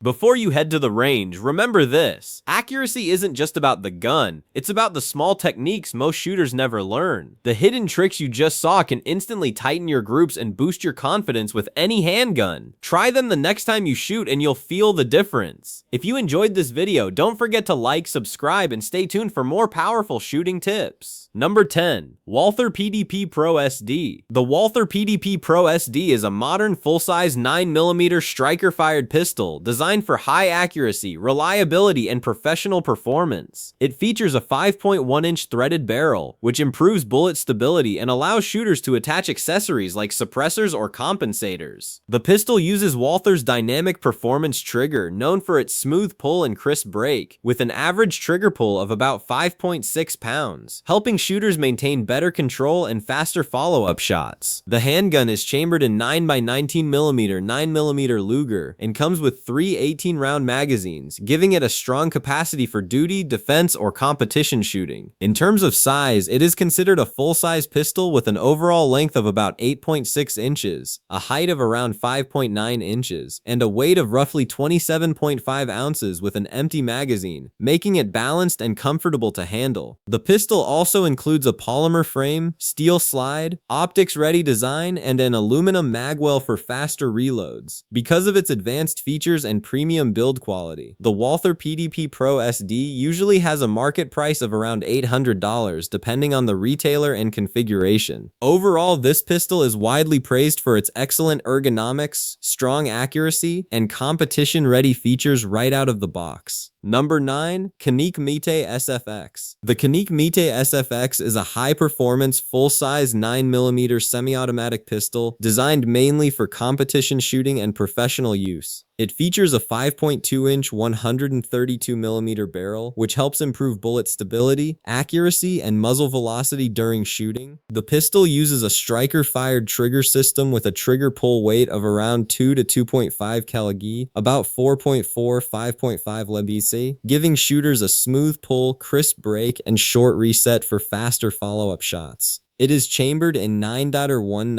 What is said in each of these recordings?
Before you head to the range, remember this. Accuracy isn't just about the gun, it's about the small techniques most shooters never learn. The hidden tricks you just saw can instantly tighten your groups and boost your confidence with any handgun. Try them the next time you shoot and you'll feel the difference. If you enjoyed this video, don't forget to like, subscribe, and stay tuned for more powerful shooting tips. Number 10. Walther PDP Pro SD. The Walther PDP Pro SD is a modern full-size 9mm striker-fired pistol designed for high accuracy, reliability, and professional performance. It features a 5.1-inch threaded barrel, which improves bullet stability and allows shooters to attach accessories like suppressors or compensators. The pistol uses Walther's dynamic performance trigger, known for its smooth pull and crisp break, with an average trigger pull of about 5.6 pounds, helping shooters maintain better control and faster follow-up shots. The handgun is chambered in 9x19mm 9mm Luger and comes with 3 18-round magazines, giving it a strong capacity for duty, defense, or competition shooting. In terms of size, it is considered a full-size pistol with an overall length of about 8.6 inches, a height of around 5.9 inches, and a weight of roughly 27.5 ounces with an empty magazine, making it balanced and comfortable to handle. The pistol also includes a polymer frame, steel slide, optics-ready design, and an aluminum magwell for faster reloads. Because of its advanced features and premium build quality, the Walther PDP Pro SD usually has a market price of around $800 depending on the retailer and configuration. Overall, this pistol is widely praised for its excellent ergonomics, strong accuracy, and competition-ready features right out of the box. Number 9. Canik Mete SFx. The Canik Mete SFx is a high-performance, full-size 9mm semi-automatic pistol designed mainly for competition shooting and professional use. It features a 5.2-inch 132mm barrel, which helps improve bullet stability, accuracy, and muzzle velocity during shooting. The pistol uses a striker-fired trigger system with a trigger pull weight of around 2 to 2.5 kg, about 4.4-5.5 lbc, giving shooters a smooth pull, crisp break, and short reset for faster follow-up shots. It is chambered in 9.1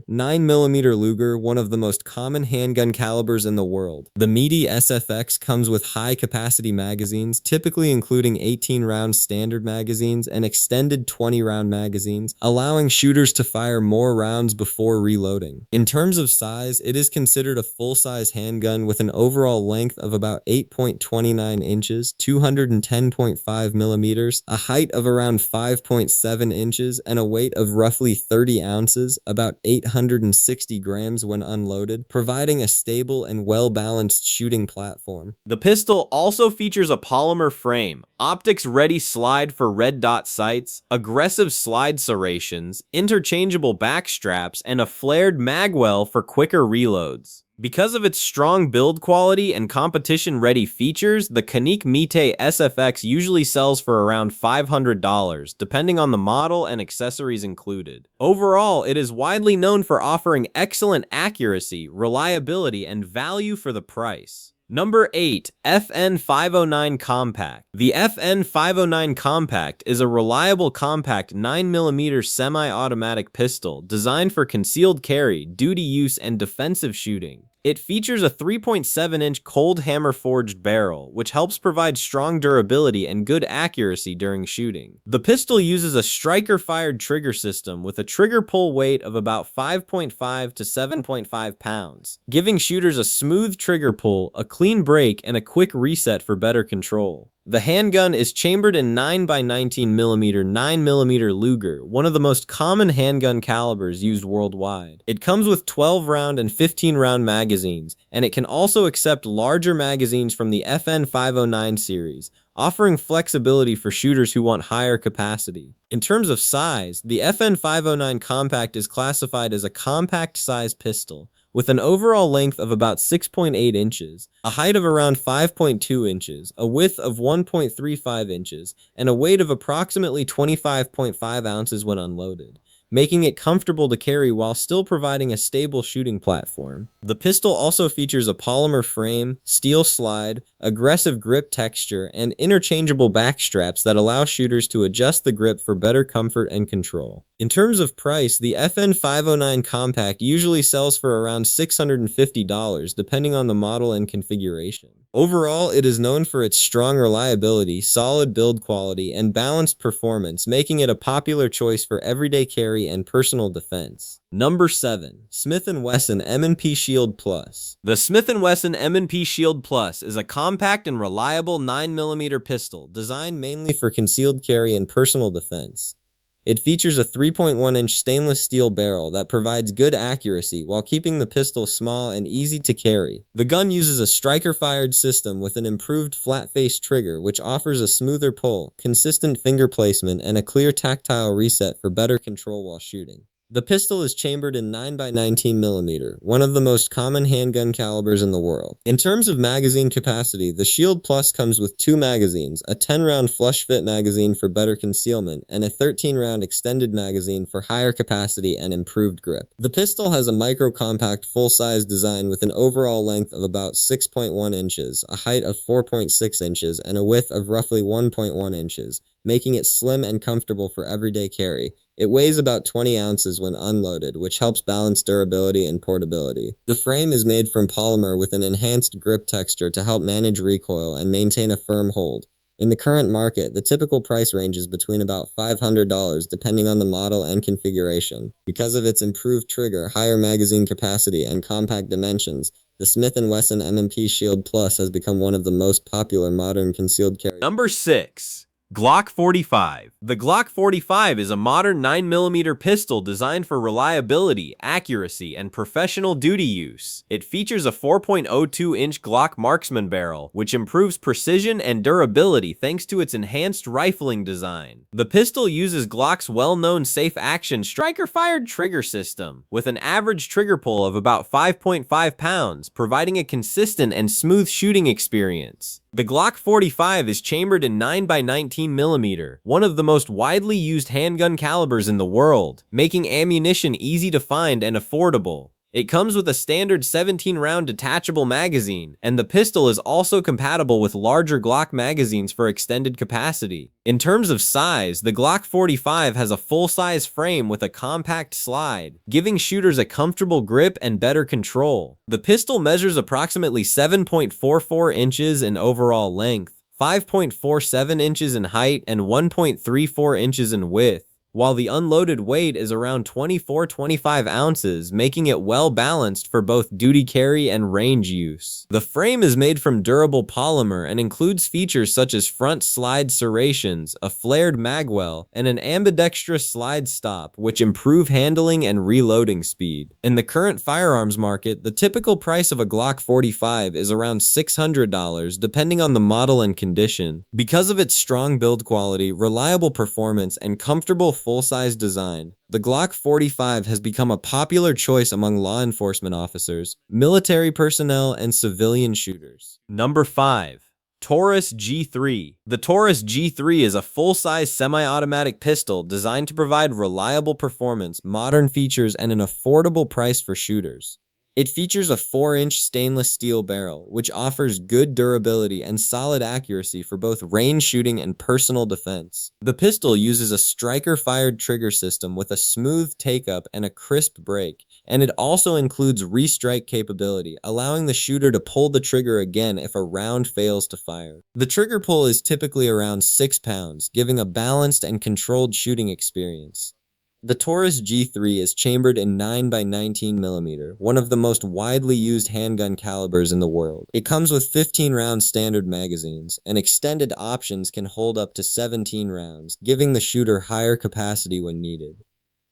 19mm Luger, one of the most common handgun calibers in the world. The Mete SFx comes with high-capacity magazines, typically including 18-round standard magazines and extended 20-round magazines, allowing shooters to fire more rounds before reloading. In terms of size, it is considered a full-size handgun with an overall length of about 8.29 inches, 210.5 millimeters, a height of around 5.7 inches, and a weight of roughly 30 ounces, about 860 grams when unloaded, providing a stable and well-balanced shooting platform. The pistol also features a polymer frame, optics-ready slide for red dot sights, aggressive slide serrations, interchangeable back straps, and a flared magwell for quicker reloads. Because of its strong build quality and competition-ready features, the Canik Mete SFx usually sells for around $500, depending on the model and accessories included. Overall, it is widely known for offering excellent accuracy, reliability, and value for the price. Number 8. FN509 Compact. The FN509 Compact is a reliable compact 9mm semi-automatic pistol designed for concealed carry, duty use, and defensive shooting. It features a 3.7-inch cold hammer forged barrel, which helps provide strong durability and good accuracy during shooting. The pistol uses a striker-fired trigger system with a trigger pull weight of about 5.5 to 7.5 pounds, giving shooters a smooth trigger pull, a clean break, and a quick reset for better control. The handgun is chambered in 9x19mm 9mm Luger, one of the most common handgun calibers used worldwide. It comes with 12-round and 15-round magazines, and it can also accept larger magazines from the FN509 series, offering flexibility for shooters who want higher capacity. In terms of size, the FN509 Compact is classified as a compact-size pistol, with an overall length of about 6.8 inches, a height of around 5.2 inches, a width of 1.35 inches, and a weight of approximately 25.5 ounces when unloaded, making it comfortable to carry while still providing a stable shooting platform. The pistol also features a polymer frame, steel slide, aggressive grip texture, and interchangeable back straps that allow shooters to adjust the grip for better comfort and control. In terms of price, the FN509 Compact usually sells for around $650 depending on the model and configuration. Overall, it is known for its strong reliability, solid build quality, and balanced performance, making it a popular choice for everyday carry and personal defense. Number 7. Smith & Wesson M&P Shield Plus. The Smith & Wesson M&P Shield Plus is a compact and reliable 9mm pistol designed mainly for concealed carry and personal defense. It features a 3.1-inch stainless steel barrel that provides good accuracy while keeping the pistol small and easy to carry. The gun uses a striker-fired system with an improved flat-face trigger which offers a smoother pull, consistent finger placement, and a clear tactile reset for better control while shooting. The pistol is chambered in 9x19mm, one of the most common handgun calibers in the world. In terms of magazine capacity, the Shield Plus comes with 2 magazines, a 10-round flush-fit magazine for better concealment, and a 13-round extended magazine for higher capacity and improved grip. The pistol has a micro-compact full-size design with an overall length of about 6.1 inches, a height of 4.6 inches, and a width of roughly 1.1 inches, making it slim and comfortable for everyday carry. It weighs about 20 ounces when unloaded, which helps balance durability and portability. The frame is made from polymer with an enhanced grip texture to help manage recoil and maintain a firm hold. In the current market, the typical price ranges between about $500 depending on the model and configuration. Because of its improved trigger, higher magazine capacity, and compact dimensions, the Smith & Wesson M&P Shield Plus has become one of the most popular modern concealed carry. Number 6. Glock 45. The Glock 45 is a modern 9mm pistol designed for reliability, accuracy, and professional duty use. It features a 4.02-inch Glock marksman barrel, which improves precision and durability thanks to its enhanced rifling design. The pistol uses Glock's well-known safe-action striker-fired trigger system, with an average trigger pull of about 5.5 pounds, providing a consistent and smooth shooting experience. The Glock 45 is chambered in 9x19mm, one of the most widely used handgun calibers in the world, making ammunition easy to find and affordable. It comes with a standard 17-round detachable magazine, and the pistol is also compatible with larger Glock magazines for extended capacity. In terms of size, the Glock 45 has a full-size frame with a compact slide, giving shooters a comfortable grip and better control. The pistol measures approximately 7.44 inches in overall length, 5.47 inches in height, and 1.34 inches in width, while the unloaded weight is around 24-25 ounces, making it well balanced for both duty carry and range use. The frame is made from durable polymer and includes features such as front slide serrations, a flared magwell, and an ambidextrous slide stop, which improve handling and reloading speed. In the current firearms market, the typical price of a Glock 45 is around $600 depending on the model and condition. Because of its strong build quality, reliable performance, and comfortable full-size design, the Glock 45 has become a popular choice among law enforcement officers, military personnel, and civilian shooters. Number 5. Taurus G3. The Taurus G3 is a full-size semi-automatic pistol designed to provide reliable performance, modern features, and an affordable price for shooters. It features a 4-inch stainless steel barrel, which offers good durability and solid accuracy for both range shooting and personal defense. The pistol uses a striker-fired trigger system with a smooth take-up and a crisp break, and it also includes restrike capability, allowing the shooter to pull the trigger again if a round fails to fire. The trigger pull is typically around 6 pounds, giving a balanced and controlled shooting experience. The Taurus G3 is chambered in 9x19mm, one of the most widely used handgun calibers in the world. It comes with 15-round standard magazines, and extended options can hold up to 17 rounds, giving the shooter higher capacity when needed.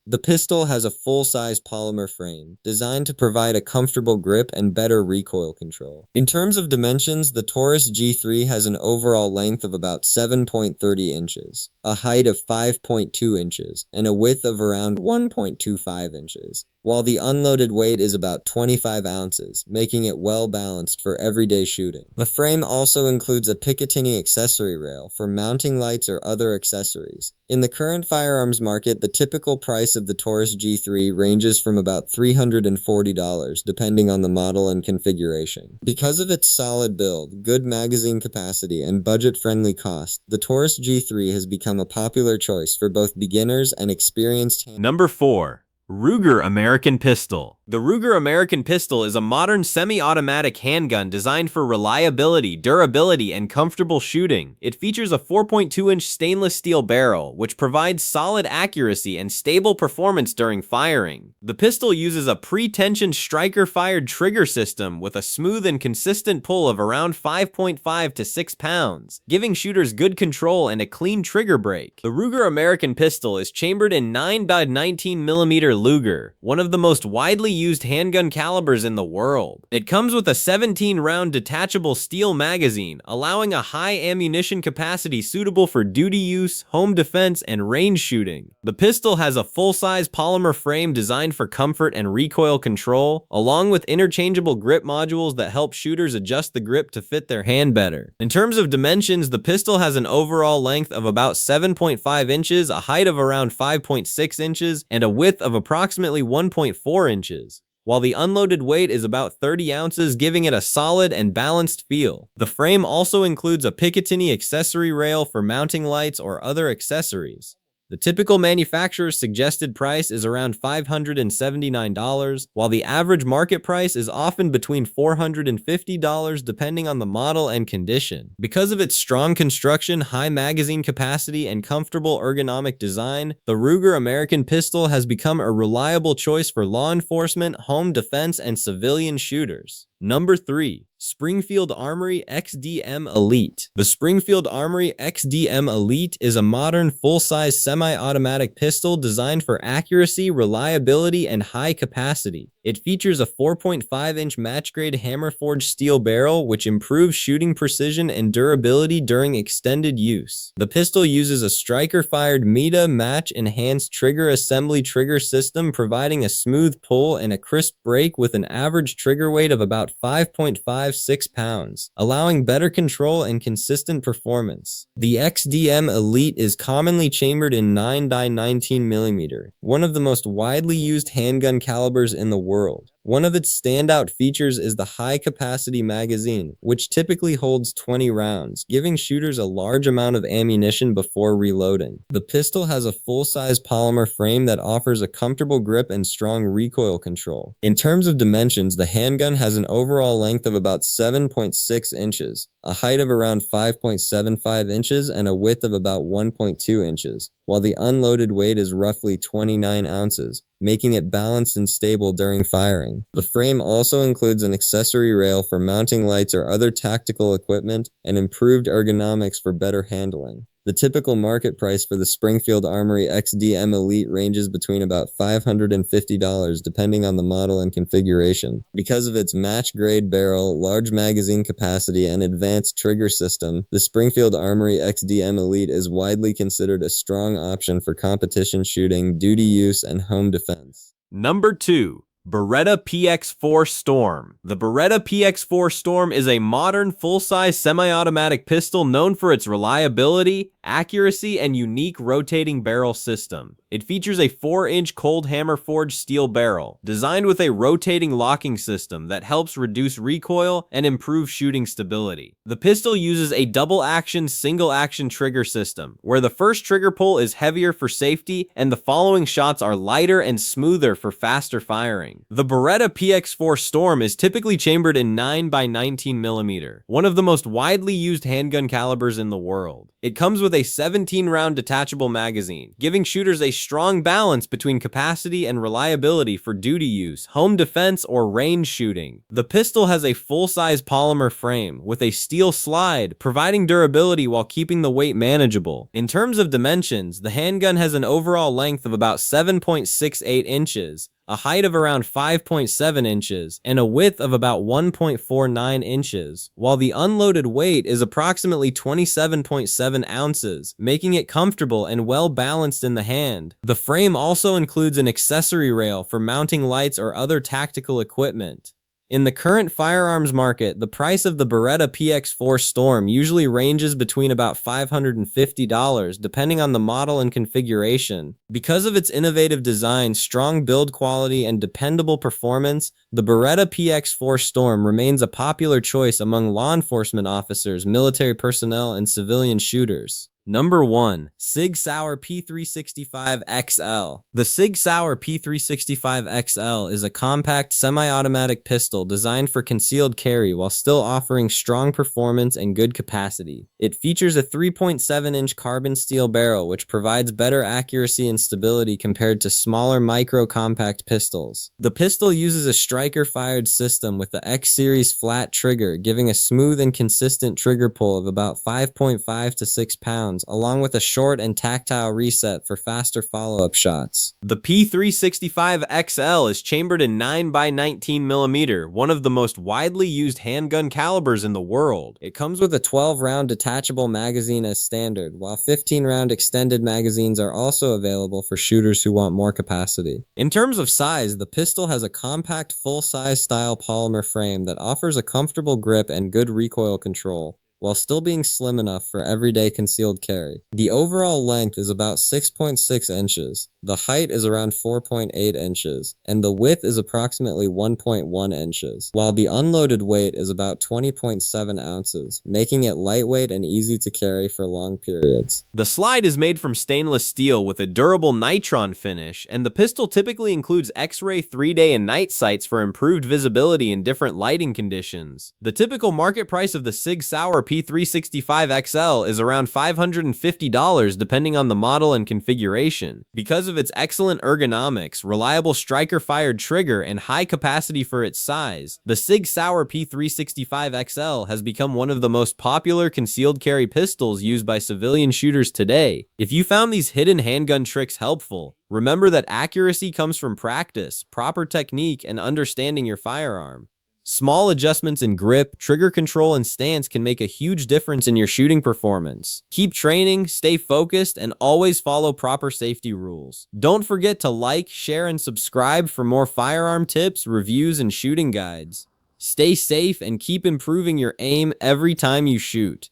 The pistol has a full-size polymer frame, designed to provide a comfortable grip and better recoil control. In terms of dimensions, the Taurus G3 has an overall length of about 7.30 inches, a height of 5.2 inches, and a width of around 1.25 inches, while the unloaded weight is about 25 ounces, making it well balanced for everyday shooting. The frame also includes a Picatinny accessory rail for mounting lights or other accessories. In the current firearms market, the typical price price of the Taurus G3 ranges from about $340 depending on the model and configuration. Because of its solid build, good magazine capacity, and budget-friendly cost, the Taurus G3 has become a popular choice for both beginners and experienced handgunners. Number 4. Ruger American Pistol. The Ruger American Pistol is a modern semi-automatic handgun designed for reliability, durability, and comfortable shooting. It features a 4.2-inch stainless steel barrel, which provides solid accuracy and stable performance during firing. The pistol uses a pre-tensioned striker-fired trigger system with a smooth and consistent pull of around 5.5 to 6 pounds, giving shooters good control and a clean trigger break. The Ruger American Pistol is chambered in 9x19mm Luger, one of the most widely used handgun calibers in the world. It comes with a 17-round detachable steel magazine, allowing a high ammunition capacity suitable for duty use, home defense, and range shooting. The pistol has a full-size polymer frame designed for comfort and recoil control, along with interchangeable grip modules that help shooters adjust the grip to fit their hand better. In terms of dimensions, the pistol has an overall length of about 7.5 inches, a height of around 5.6 inches, and a width of approximately 1.4 inches, while the unloaded weight is about 30 ounces, giving it a solid and balanced feel. The frame also includes a Picatinny accessory rail for mounting lights or other accessories. The typical manufacturer's suggested price is around $579, while the average market price is often between $450 depending on the model and condition. Because of its strong construction, high magazine capacity, and comfortable ergonomic design, the Ruger American Pistol has become a reliable choice for law enforcement, home defense, and civilian shooters. Number 3. Springfield Armory XDM Elite. The Springfield Armory XDM Elite is a modern full-size semi-automatic pistol designed for accuracy, reliability, and high capacity. It features a 4.5-inch match-grade hammer-forged steel barrel, which improves shooting precision and durability during extended use. The pistol uses a striker-fired Mete match-enhanced trigger assembly trigger system, providing a smooth pull and a crisp break with an average trigger weight of about 5.56 pounds, allowing better control and consistent performance. The XDM Elite is commonly chambered in 9x19mm, one of the most widely used handgun calibers in the world. One of its standout features is the high-capacity magazine, which typically holds 20 rounds, giving shooters a large amount of ammunition before reloading. The pistol has a full-size polymer frame that offers a comfortable grip and strong recoil control. In terms of dimensions, the handgun has an overall length of about 7.6 inches, a height of around 5.75 inches, and a width of about 1.2 inches, while the unloaded weight is roughly 29 ounces, making it balanced and stable during firing. The frame also includes an accessory rail for mounting lights or other tactical equipment and improved ergonomics for better handling. The typical market price for the Springfield Armory XDM Elite ranges between about $550 depending on the model and configuration. Because of its match-grade barrel, large magazine capacity, and advanced trigger system, the Springfield Armory XDM Elite is widely considered a strong option for competition shooting, duty use, and home defense. Number 2. Beretta PX4 Storm. The Beretta PX4 Storm is a modern, full-size semi-automatic pistol known for its reliability, accuracy, and unique rotating barrel system. It features a 4-inch cold hammer forged steel barrel, designed with a rotating locking system that helps reduce recoil and improve shooting stability. The pistol uses a double-action, single-action trigger system, where the first trigger pull is heavier for safety and the following shots are lighter and smoother for faster firing. The Beretta PX4 Storm is typically chambered in 9x19mm, one of the most widely used handgun calibers in the world. It comes with a 17-round detachable magazine, giving shooters a strong balance between capacity and reliability for duty use, home defense, or range shooting. The pistol has a full-size polymer frame with a steel slide, providing durability while keeping the weight manageable. In terms of dimensions, the handgun has an overall length of about 7.68 inches, a height of around 5.7 inches, and a width of about 1.49 inches, while the unloaded weight is approximately 27.7 ounces, making it comfortable and well balanced in the hand. The frame also includes an accessory rail for mounting lights or other tactical equipment. In the current firearms market, the price of the Beretta PX4 Storm usually ranges between about $550 depending on the model and configuration. Because of its innovative design, strong build quality, and dependable performance, the Beretta PX4 Storm remains a popular choice among law enforcement officers, military personnel, and civilian shooters. Number 1. SIG Sauer P365 XL. The SIG Sauer P365 XL is a compact semi-automatic pistol designed for concealed carry while still offering strong performance and good capacity. It features a 3.7-inch carbon steel barrel which provides better accuracy and stability compared to smaller micro-compact pistols. The pistol uses a striker-fired system with the X-Series flat trigger, giving a smooth and consistent trigger pull of about 5.5 to 6 pounds, along with a short and tactile reset for faster follow-up shots. The P365 XL is chambered in 9x19mm, one of the most widely used handgun calibers in the world. It comes with a 12-round detachable magazine as standard, while 15-round extended magazines are also available for shooters who want more capacity. In terms of size, the pistol has a compact full-size style polymer frame that offers a comfortable grip and good recoil control, while still being slim enough for everyday concealed carry. The overall length is about 6.6 inches, the height is around 4.8 inches, and the width is approximately 1.1 inches, while the unloaded weight is about 20.7 ounces, making it lightweight and easy to carry for long periods. The slide is made from stainless steel with a durable nitron finish, and the pistol typically includes X-ray 3-day and night sights for improved visibility in different lighting conditions. The typical market price of the SIG Sauer P365 XL is around $550 depending on the model and configuration. Because of its excellent ergonomics, reliable striker-fired trigger, and high capacity for its size, the SIG Sauer P365 XL has become one of the most popular concealed carry pistols used by civilian shooters today. If you found these hidden handgun tricks helpful, remember that accuracy comes from practice, proper technique, and understanding your firearm. Small adjustments in grip, trigger control, and stance can make a huge difference in your shooting performance. Keep training, stay focused, and always follow proper safety rules. Don't forget to like, share, and subscribe for more firearm tips, reviews, and shooting guides. Stay safe and keep improving your aim every time you shoot.